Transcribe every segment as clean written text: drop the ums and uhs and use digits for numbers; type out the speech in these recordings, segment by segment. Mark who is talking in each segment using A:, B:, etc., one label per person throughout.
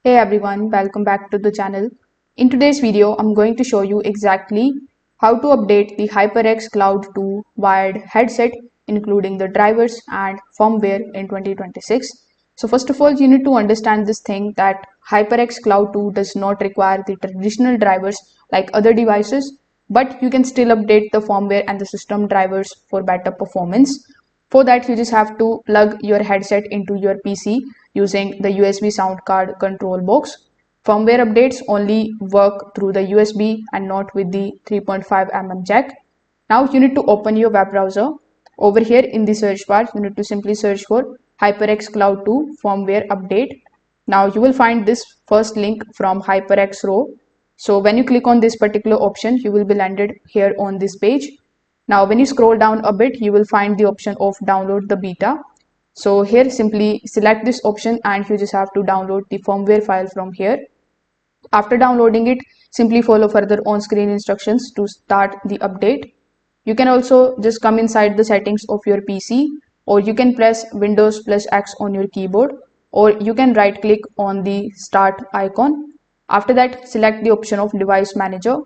A: Hey everyone, welcome back to the channel. In today's video, I'm going to show you exactly how to update the HyperX Cloud 2 wired headset, including the drivers and firmware in 2026. So first of all, you need to understand this thing that HyperX Cloud 2 does not require the traditional drivers like other devices, but you can still update the firmware and the system drivers for better performance. For that, you just have to plug your headset into your PC using the USB sound card control box. Firmware updates only work through the USB and not with the 3.5 mm jack. Now you need to open your web browser. Over here in the search bar, you need to simply search for HyperX Cloud 2 firmware update. Now you will find this first link from HyperX Raw. So when you click on this particular option, you will be landed here on this page. Now, when you scroll down a bit, you will find the option of download the beta. So here simply select this option and you just have to download the firmware file from here. After downloading it, simply follow further on-screen instructions to start the update. You can also just come inside the settings of your PC, or you can press Windows plus X on your keyboard, or you can right click on the start icon. After that, select the option of device manager.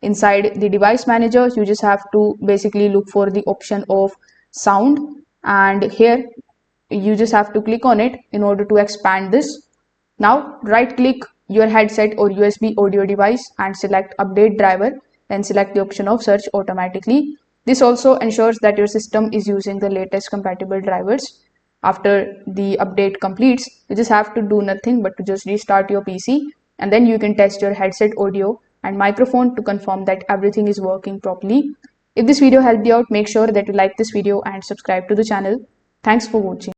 A: Inside the device manager, you just have to basically look for the option of sound, and here you just have to click on it in order to expand this. Now right click your headset or USB audio device and select update driver, then select the option of search automatically. This also ensures that your system is using the latest compatible drivers. After the update completes, you just have to do nothing but to just restart your PC, and then you can test your headset audio and microphone to confirm that everything is working properly. If this video helped you out, make sure that you like this video and subscribe to the channel. Thanks for watching.